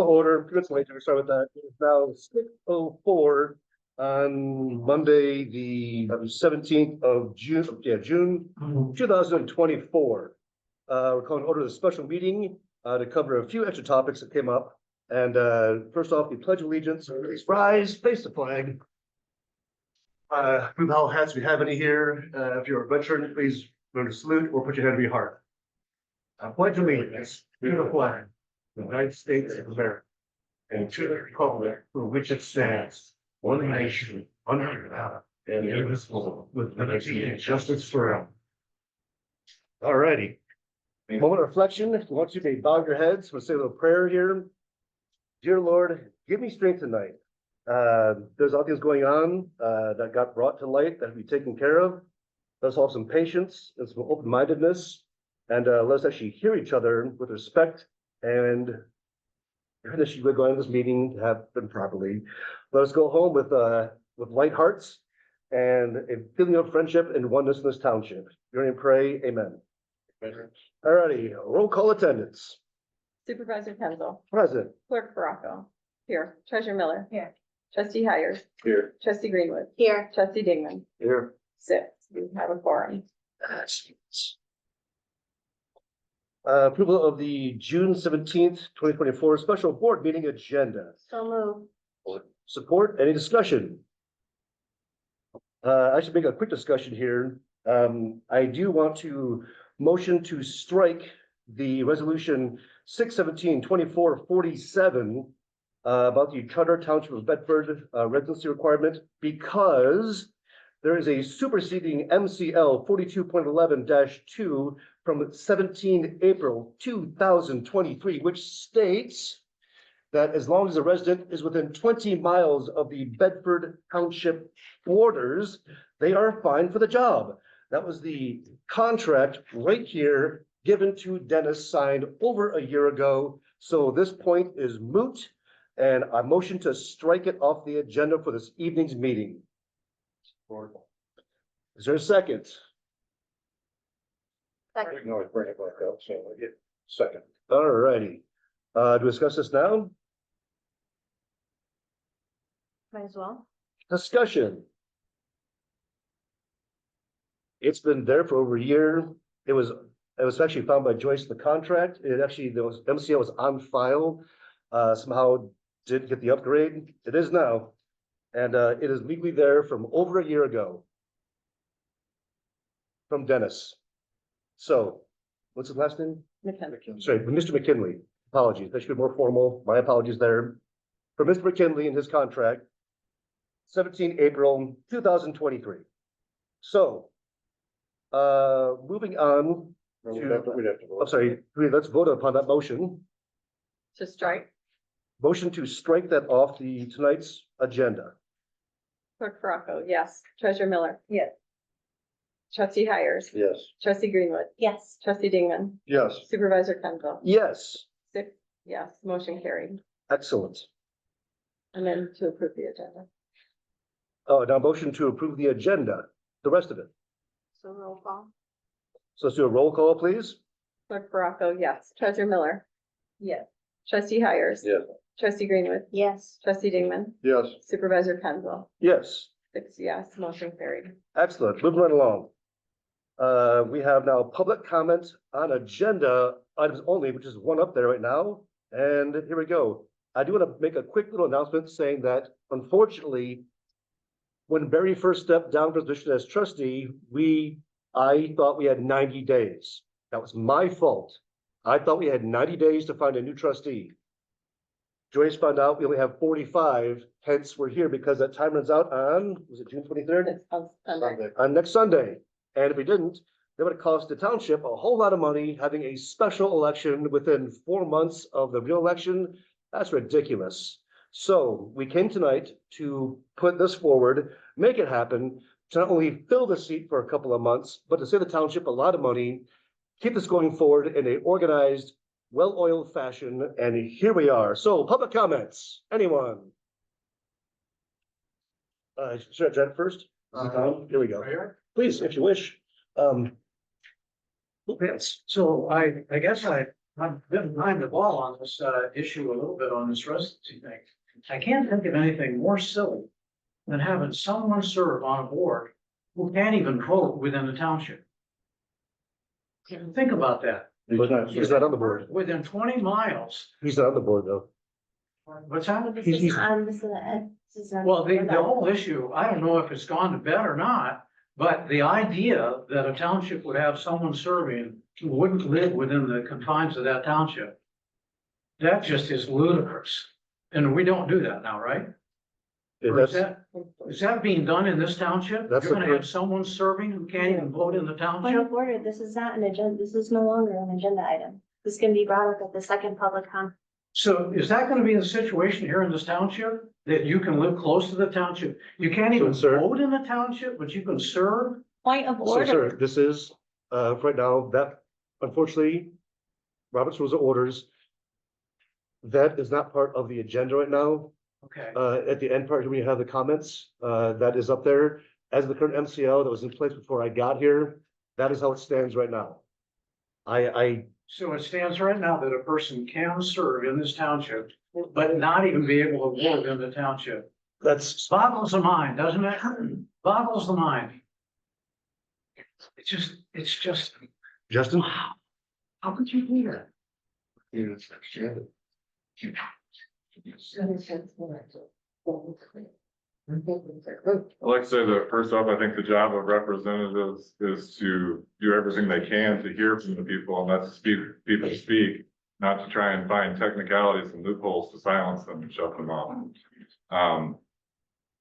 Order, good later, we start with that. It's now 6:04 on Monday, the 17th of June, June 2024. We're calling order the special meeting to cover a few extra topics that came up. And first off, the Pledge of Allegiance. Please rise, face the flag. Move all hats we have any here. If you're a veteran, please remember to salute or put your hand to your heart. I pledge allegiance to the flag, the United States of America, and to the republic for which it stands, one nation, under God, and indivisible, with liberty and justice for all. All righty. Moment of reflection. If you want to, may bow your heads. We'll say a little prayer here. Dear Lord, give me strength tonight. There's all things going on that got brought to light that we taken care of. Let's have some patience and some open-mindedness, and let's actually hear each other with respect and finish going to this meeting to have been properly. Let us go home with light hearts and a feeling of friendship and oneness in this township. Hear and pray, amen. All righty, roll call attendance. Supervisor Kendall. Present. Clerk Baraco. Here. Treasurer Miller. Here. Trustee Hires. Here. Trustee Greenwood. Here. Trustee Dingman. Here. 6. We have a quorum. Approval of the June 17th, 2024 special board meeting agenda. So move. Support, any discussion? I should make a quick discussion here. I do want to motion to strike the resolution 6/17/2447 about the Charter Township of Bedford residency requirement, because there is a superseding MCL 42.11-2 from 17 April 2023, which states that as long as a resident is within 20 miles of the Bedford Township borders, they are fine for the job. That was the contract right here given to Dennis, signed over a year ago. So this point is moot, and I motion to strike it off the agenda for this evening's meeting. Is there a second? Second. No, bring it back up, so I get second. All righty. To discuss this now? Might as well. Discussion. It's been there for over a year. It was actually found by Joyce in the contract. It actually, there was MCL was on file. Somehow didn't get the upgrade. It is now. And it is legally there from over a year ago. From Dennis. So, what's his last name? McKenna. Sorry, Mr. McKinley. Apologies. That should be more formal. My apologies there. For Mr. McKinley and his contract, 17 April 2023. So, moving on. I'm sorry, let's vote upon that motion. To strike. Motion to strike that off the tonight's agenda. Clerk Baraco. Yes. Treasurer Miller. Yes. Trustee Hires. Yes. Trustee Greenwood. Yes. Trustee Dingman. Yes. Supervisor Kendall. Yes. 6. Yes. Motion carried. Excellent. And then to approve the agenda. Oh, now motion to approve the agenda, the rest of it. So roll call. So let's do a roll call, please. Clerk Baraco. Yes. Treasurer Miller. Yes. Trustee Hires. Yes. Trustee Greenwood. Yes. Trustee Dingman. Yes. Supervisor Kendall. Yes. 6 yes. Motion carried. Excellent. Moving right along. We have now public comment on agenda items only, which is one up there right now. And here we go. I do want to make a quick little announcement saying that unfortunately, when Barry first stepped down for position as trustee, I thought we had 90 days. That was my fault. I thought we had 90 days to find a new trustee. Joyce found out we only have 45, hence we're here because that time runs out on, was it June 23rd? It's on Sunday. On next Sunday. And if we didn't, that would have cost the township a whole lot of money having a special election within 4 months of the real election. That's ridiculous. So we came tonight to put this forward, make it happen, to not only fill the seat for a couple of months, but to save the township a lot of money, keep this going forward in a organized, well-oiled fashion, and here we are. So public comments, anyone? Should I try it first? Here we go. Please, if you wish. Yes. So I guess I I'm a bit behind the ball on this, issue a little bit on this residency thing. I can't think of anything more silly than having someone serve on a board who can't even vote within the township. Think about that. But he's not on the board. Within 20 miles, He's not on the board though. what's that? This He's- is on, this is Ed. This is on- Well, the whole issue, I don't know if it's gone to bed or not, but the idea that a township would have someone serving who wouldn't live within the confines of that township, that just is ludicrous. And we don't do that now, right? Yeah, Or is that's, that being done in this township? That's You're the gonna have cur- someone serving who can't even vote in the Point of township? order, this is not an agenda, this is no longer an agenda item. This can be brought up at the second public comment. So is that gonna be the situation here in this township? That you can live close to the township? You can't even sir. vote in the township, but you can serve? Point of so sir, order. this is, right now, that unfortunately, Robert's Rules of Orders. That is not part of the agenda right now. Okay. At the end part, we have the comments, that is up there. As the current MCL that was in place before I got here, that is how it stands right now. I, So it stands right now that a person can serve in this township, but not even be able to vote in the township. that's, Boggles the mind, doesn't it? Boggles the mind. It's just, Justin? wow. How could you do that? I'd like to say that first off, I think the job of representatives is to do everything they can to hear from the people and let people speak, not to try and find technicalities and loopholes to silence them and shut them off.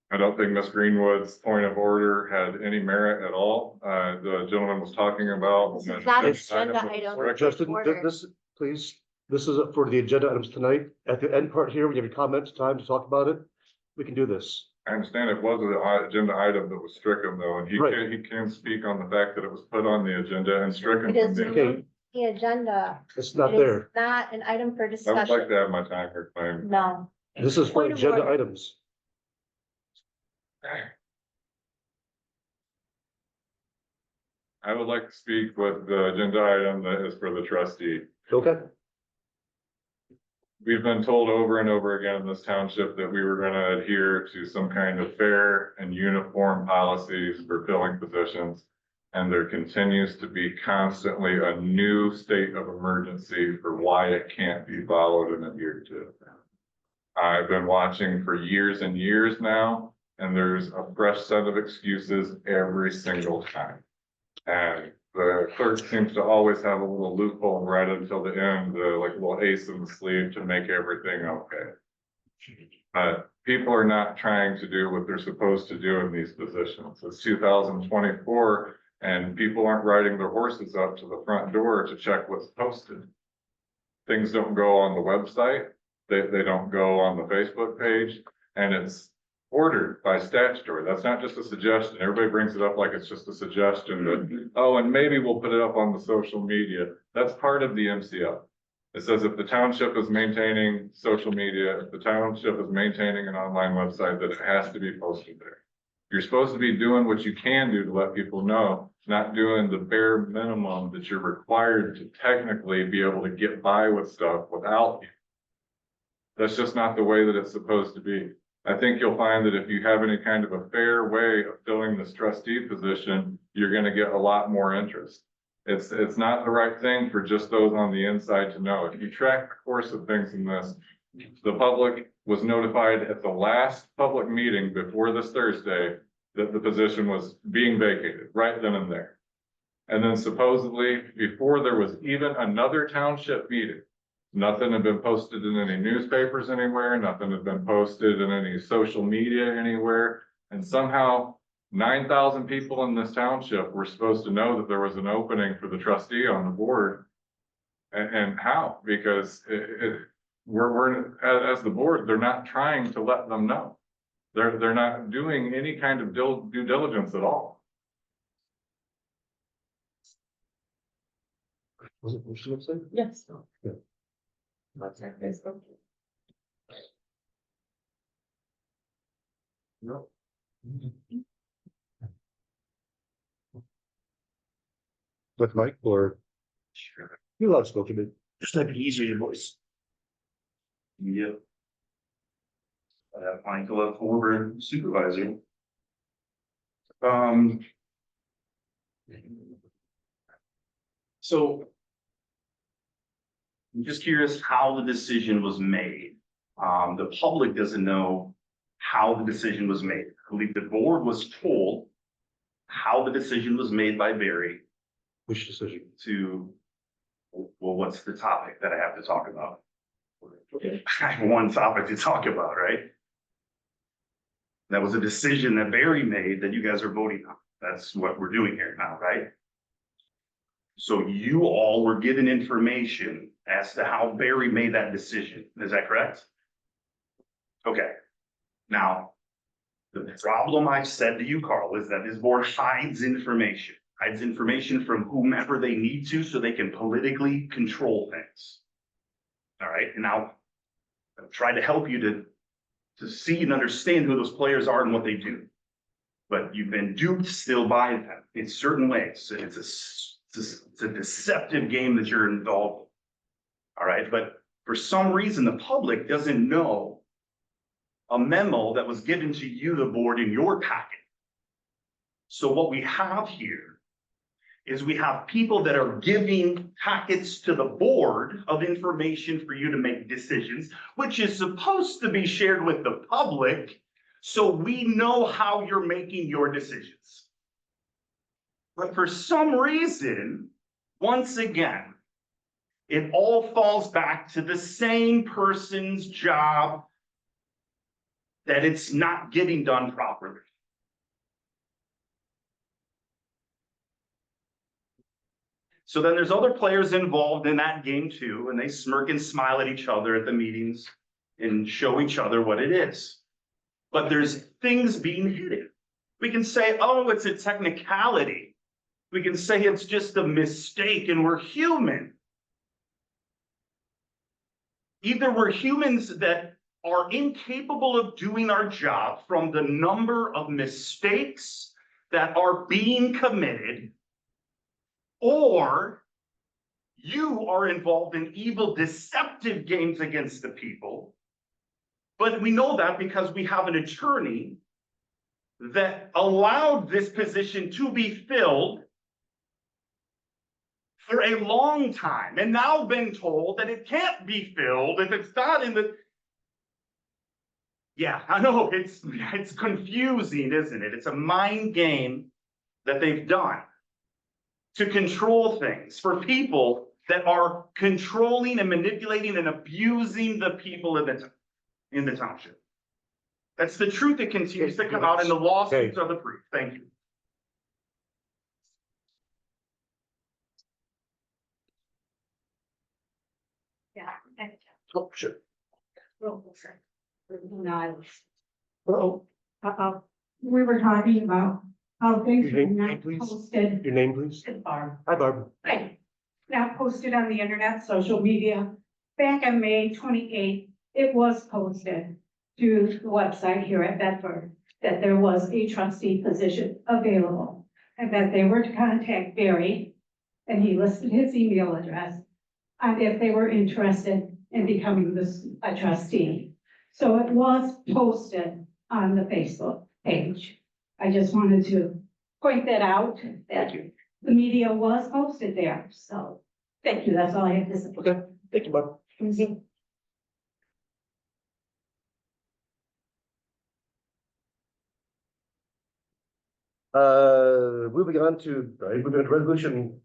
I don't think Ms. Greenwood's point of order had any merit at all. The gentleman was talking about. This is not an It's- agenda item. Justin, Order. this, please, this is for the agenda items tonight. At the end part here, when you have your comments, time to talk about it, we can do this. I understand it was an agenda item that was stricken though, and Right. he can speak on the fact that it was put on the agenda and stricken. It is from the Okay. agenda. the agenda. It's not It is there. Not an item for I would like discussion. to have my time here claimed. No. This is for Point of agenda order. items. I would like to speak with the agenda item that is for the trustee. Okay? We've been told over and over again in this township that we were gonna adhere to some kind of fair and uniform policies for filling positions. And there continues to be constantly a new state of emergency for why it can't be followed and adhered to. I've been watching for years and years now, and there's a fresh set of excuses every single time. And the clerk seems to always have a little loophole right until the end, like a little ace in the sleeve to make everything okay. But people are not trying to do what they're supposed to do in these positions. It's 2024 and people aren't riding their horses up to the front door to check what's posted. Things don't go on the website. They don't go on the Facebook page, and it's ordered by statutory. That's not just a suggestion. Everybody brings it up like it's just a suggestion, but, oh, and maybe we'll put it up on the social media. That's part of the MCL. It says if the township is maintaining social media, if the township is maintaining an online website, that it has to be posted there. You're supposed to be doing what you can do to let people know, not doing the bare minimum that you're required to technically be able to get by with stuff without you. That's just not the way that it's supposed to be. I think you'll find that if you have any kind of a fair way of filling this trustee position, you're gonna get a lot more interest. It's not the right thing for just those on the inside to know. If you track the course of things in this, the public was notified at the last public meeting before this Thursday that the position was being vacated right then and there. And then supposedly before there was even another township meeting, nothing had been posted in any newspapers anywhere, nothing had been posted in any social media anywhere. And somehow 9,000 people in this township were supposed to know that there was an opening for the trustee on the board. And how? Because we're as the board, they're not trying to let them know. They're not doing any kind of due diligence at all. Was it motion website? Yes. Yeah. What's our Facebook? No. With Mike or? You're allowed to spoke to me. Just like be easier, your voice. Yep. Michael up over supervisor. So. I'm just curious how the decision was made. The public doesn't know how the decision was made. I believe the board was told how the decision was made by Barry Which decision? to, well, what's the topic that I have to talk about? Okay. I have one topic to talk about, right? That was a decision that Barry made that you guys are voting on. That's what we're doing here now, right? So you all were given information as to how Barry made that decision. Is that correct? Okay. Now, the problem I've said to you, Carl, is that this board hides information from whomever they need to so they can politically control things. All right, and now I've tried to help you to see and understand who those players are and what they do. But you've been duped still by them in certain ways. And it's a deceptive game that you're involved in. All right, but for some reason, the public doesn't know a memo that was given to you, the board, in your packet. So what we have here is we have people that are giving packets to the board of information for you to make decisions, which is supposed to be shared with the public, so we know how you're making your decisions. But for some reason, once again, it all falls back to the same person's job that it's not getting done properly. So then there's other players involved in that game too, and they smirk and smile at each other at the meetings and show each other what it is. But there's things being hidden. We can say, oh, it's a technicality. We can say it's just a mistake and we're human. Either we're humans that are incapable of doing our job from the number of mistakes that are being committed, or you are involved in evil, deceptive games against the people. But we know that because we have an attorney that allowed this position to be filled for a long time, and now been told that it can't be filled if it's not in the. Yeah, I know it's confusing, isn't it? It's a mind game that they've done to control things for people that are controlling and manipulating and abusing the people in the township. That's the truth that continues to come out, and the lawsuits are the proof. Thank you. Yeah. Oh, sure. Uh-oh. We were talking about how things Your are name, not please? posted. Your name, please? Barb. Hi, Barb. Right. Not posted on the internet, social media. Back on May 28th, it was posted to the website here at Bedford that there was a trustee position available and that they were to contact Barry, and he listed his email address, and if they were interested in becoming a trustee. So it was posted on the Facebook page. I just wanted to point that out, that the media was posted there, so thank you, that's all I have to say. Okay, thank you, Barb. Moving on to resolution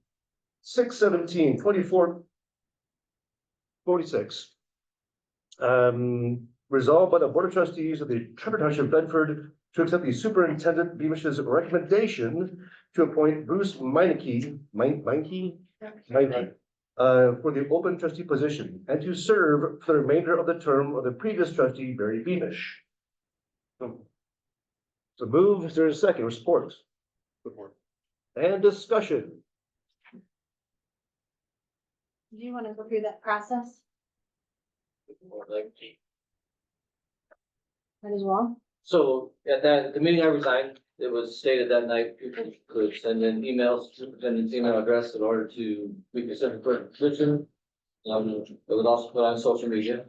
6/17/2446. Resolved by the Board of Trustees of the Trevor Township, Bedford, to accept the Superintendent Beamish's recommendation to appoint Bruce Meineke for the open trustee position and to serve for the remainder of the term of the previous trustee, Barry Beamish. So move, is there a second, or support? Support. And discussion. Do you want to go through that process? Might as well. So at the meeting I resigned, it was stated that night, people could send in emails to superintendent's email address in order to be considered for a position. It was also put on social media.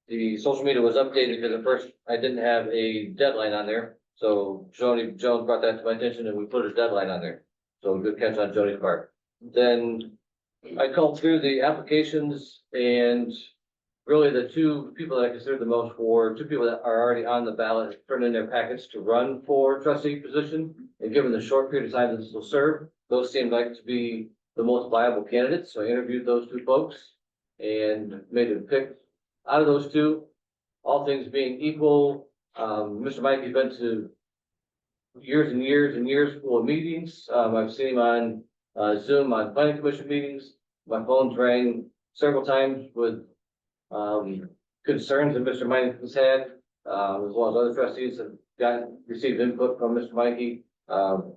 The social media was updated because at first I didn't have a deadline on there. So Jones brought that to my attention and we put a deadline on there. So good catch on Jody's part. Then I called through the applications and really the two people that I consider the most for, two people that are already on the ballot, turned in their packets to run for trustee position. And given the short period of time that this will serve, those seemed like to be the most viable candidates. So I interviewed those two folks and made a pick. Out of those two, all things being equal, Mr. Mike has been to years and years and years full of meetings. I've seen him on Zoom on planning commission meetings. My phone's rang several times with concerns that Mr. Mike has had, as well as other trustees have received input from Mr. Mikey.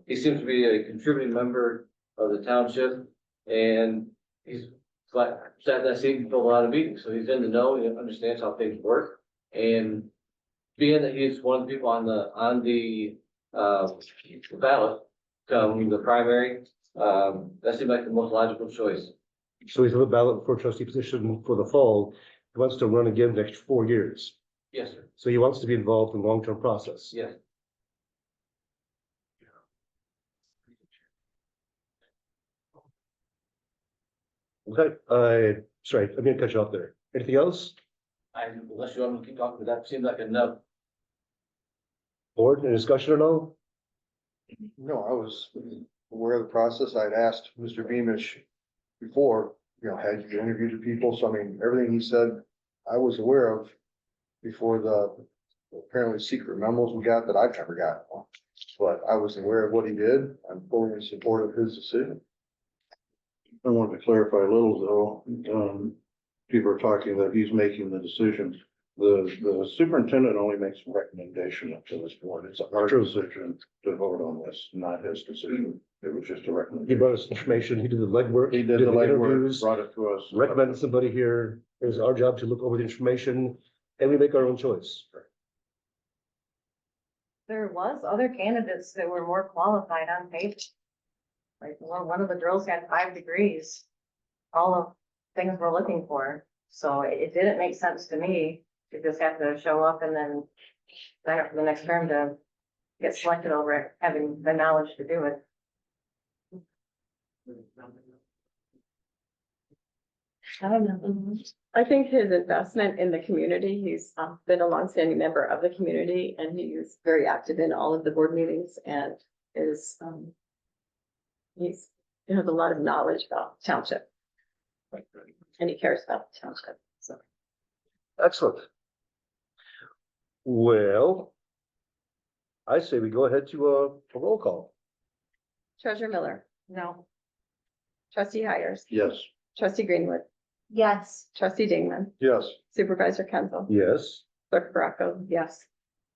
He seems to be a contributing member of the township, and he's sat in that seat and filled a lot of meetings, so he's in the know, he understands how things work. And being that he's one of the people on the ballot, come the primary, that seemed like the most logical choice. So he's on the ballot for trustee position for the fall. He wants to run again next 4 years. Yes, sir. So he wants to be involved in the long-term process. Yes. Okay, sorry, I'm gonna cut you off there. Anything else? Unless you want me to keep talking, but that seems like enough. Board, any discussion at all? No, I was aware of the process. I'd asked Mr. Beamish before, had you interviewed the people? So I mean, everything he said, I was aware of before the apparently secret memos we got that I've never gotten one. But I was aware of what he did. I'm fully in support of his decision. I wanted to clarify a little though, people are talking that he's making the decision. The superintendent only makes a recommendation to this board. It's our decision to vote on this, not his decision. It was just a He recommendation. brought us information, he did the legwork. He did the legwork, interviews, brought it to us. recommended somebody here. It was our job to look over the information and we make our own choice. There was other candidates that were more qualified on paper. Like, one of the girls had 5 degrees, all of things we're looking for. So it didn't make sense to me to just have to show up and then sign up for the next term to get selected over it, having the knowledge to do it. I don't know. I think his investment in the community, he's been a longstanding member of the community and he's very active in all of the board meetings and is, he has a lot of knowledge about township. And he cares about the township, so. Excellent. Well, I say we go ahead to a roll call. Treasurer Miller, No, trustee Hires, Yes. trustee Greenwood, Yes, trustee Dingman, Yes. supervisor Kendall, Yes. clerk Baraco, yes.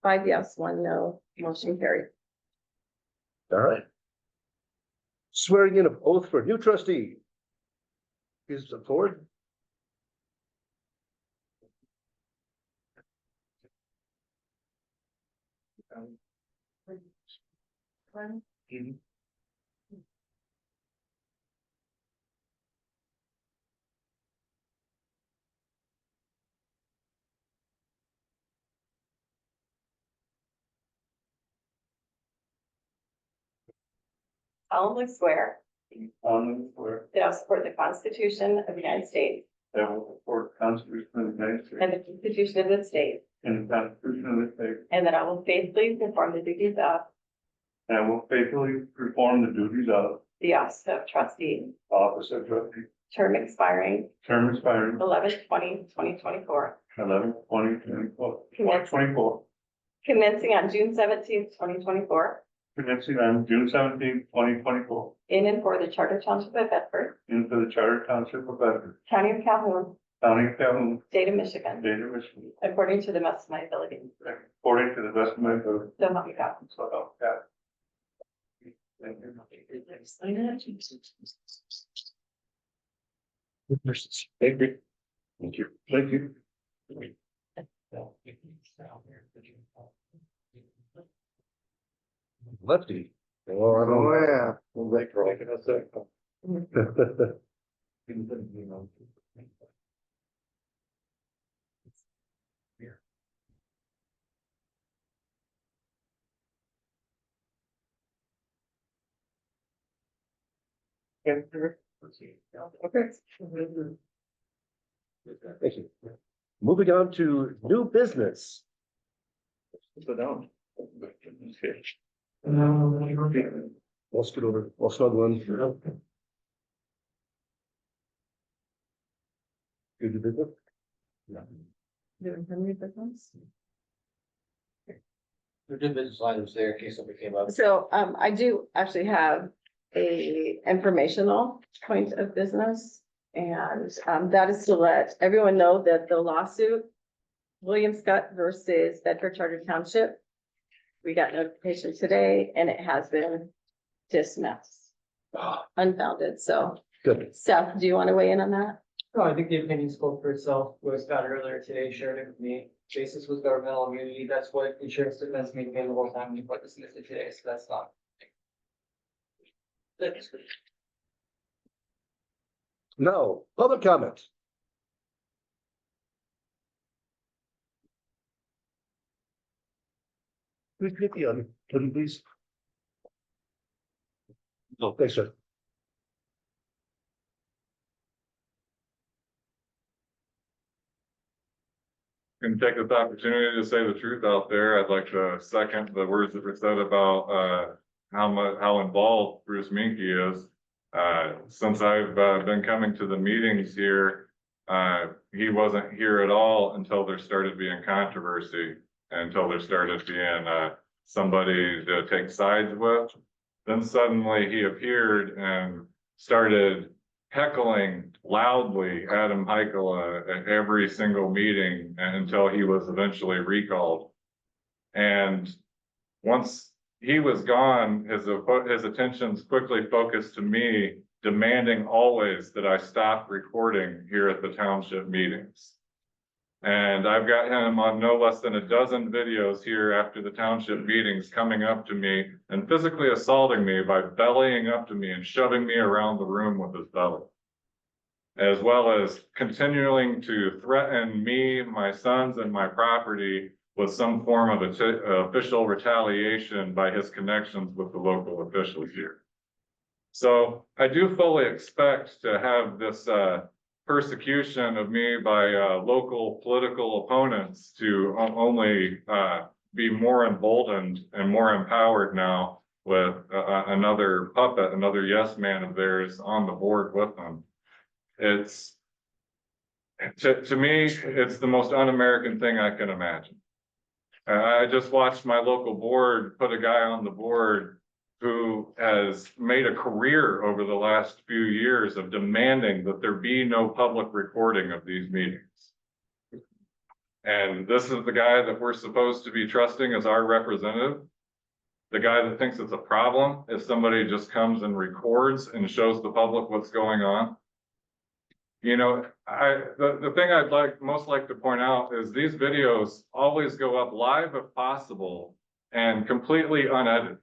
5 yes, 1 no, motion carried. All right. Swearing in of oath for new trustee. Is the board? Solemnly swear On where that I will support the Constitution of the United States that will support the Constitution of the United States and the Constitution of the state, and the Constitution of the state, and that I will faithfully perform the duties of and I will faithfully perform the duties of the office of trustee, office of trustee, term expiring term expiring 11/20/2024, 11/20/24, commencing on June 17th, 2024, commencing on June 17th, 2024, in and for the Charter Township of Bedford, into the Charter Township of Bedford, County of Calhoun, County of Calhoun, State of Michigan, State of Michigan, according to the best of my ability. according to the best of my ability. So help me God. So help me God. Thank you. Thank you. Thank you. Thank you. Lefty. Oh, Oh, yeah. Well, they probably gonna say. Okay. Thank you. Moving on to new business. Sit down. Let's get over, we'll snuggle in. Good to visit. Doing some new business. There did business items there in case somebody came up. So, I do actually have a informational point of business. And, that is to let everyone know that the lawsuit, William Scott versus Bedford Charter Township. We got notification today and it has been dismissed, unfounded. So Good. Seth, do you want to weigh in on that? No, I think the opinion spoke for itself. Was got earlier today, shared it with me. Basis was governmental immunity. That's what insurance defense maintained the whole time. We put dismissed it today, so that's not. Now, public comment. Please hit the button, please. No, thanks, sir. Can take this opportunity to say the truth out there. I'd like to second the words that were said about how involved Bruce Minke is. Since I've been coming to the meetings here, he wasn't here at all until there started being controversy, until there started being somebody to take sides with. Then suddenly he appeared and started heckling loudly Adam Heikkila at every single meeting until he was eventually recalled. And once he was gone, his attentions quickly focused to me, demanding always that I stop recording here at the township meetings. And I've got him on no less than a dozen videos here after the township meetings coming up to me and physically assaulting me by bellying up to me and shoving me around the room with his belly. As well as continuing to threaten me, my sons, and my property with some form of official retaliation by his connections with the local officials here. So I do fully expect to have this persecution of me by local political opponents to only be more emboldened and more empowered now with another puppet, another yes man of theirs on the board with them. It's to me, it's the most un-American thing I can imagine. I just watched my local board put a guy on the board who has made a career over the last few years of demanding that there be no public recording of these meetings. And this is the guy that we're supposed to be trusting as our representative. The guy that thinks it's a problem if somebody just comes and records and shows the public what's going on. You know, the thing I'd most like to point out is these videos always go up live if possible and completely unedited.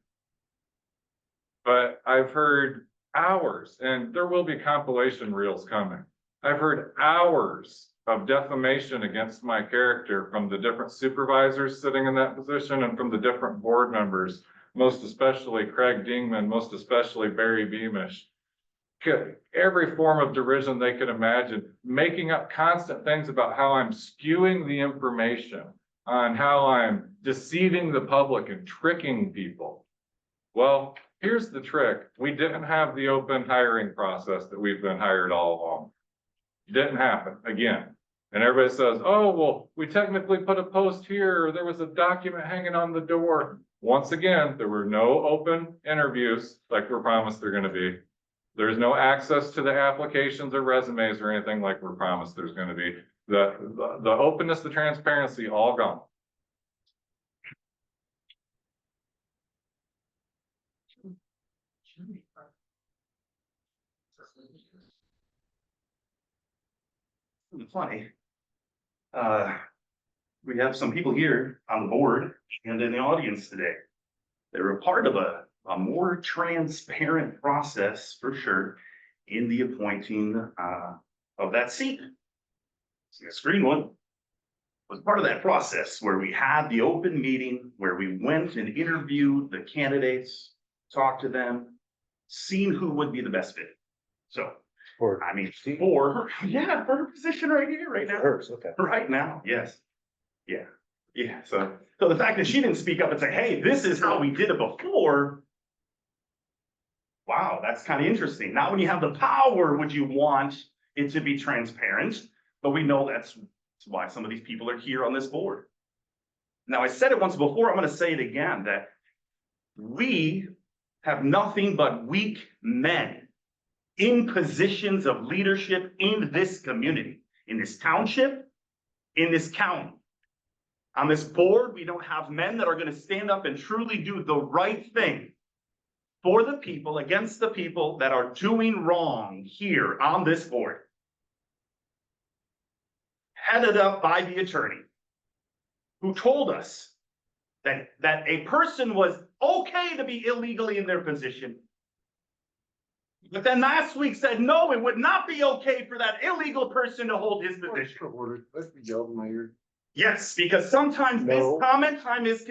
But I've heard hours, and there will be compilation reels coming. I've heard hours of defamation against my character from the different supervisors sitting in that position and from the different board members, most especially Craig Dingman, most especially Barry Beamish. Every form of derision they could imagine, making up constant things about how I'm skewing the information, on how I'm deceiving the public and tricking people. Well, here's the trick. We didn't have the open hiring process that we've been hired all along. It didn't happen again. And everybody says, oh, well, we technically put a post here, or there was a document hanging on the door. Once again, there were no open interviews like we're promised they're going to be. There's no access to the applications or resumes or anything like we're promised there's going to be. The openness, the transparency, all gone. Funny. We have some people here on the board and in the audience today. They were part of a more transparent process for sure. in the appointing, of that seat. See, the screen one was part of that process where we had the open meeting, where we went and interviewed the candidates, talked to them, seen who would be the best fit. So, For I mean, for her, yeah, for her position right here, right now. hers, okay. Right now, yes. Yeah, yeah, so the fact that she didn't speak up and say, hey, this is how we did it before. Wow, that's kind of interesting. Now, when you have the power, would you want it to be transparent? But we know that's why some of these people are here on this board. Now, I said it once before, I'm gonna say it again, that we have nothing but weak men in positions of leadership in this community, in this township, in this county. On this board, we don't have men that are gonna stand up and truly do the right thing for the people, against the people that are doing wrong here on this board. Headed up by the attorney, who told us that a person was okay to be illegally in their position. But then last week said, no, it would not be okay for that illegal person to hold his position. Let's be yelled in my ear. Yes, because sometimes this No. comment time is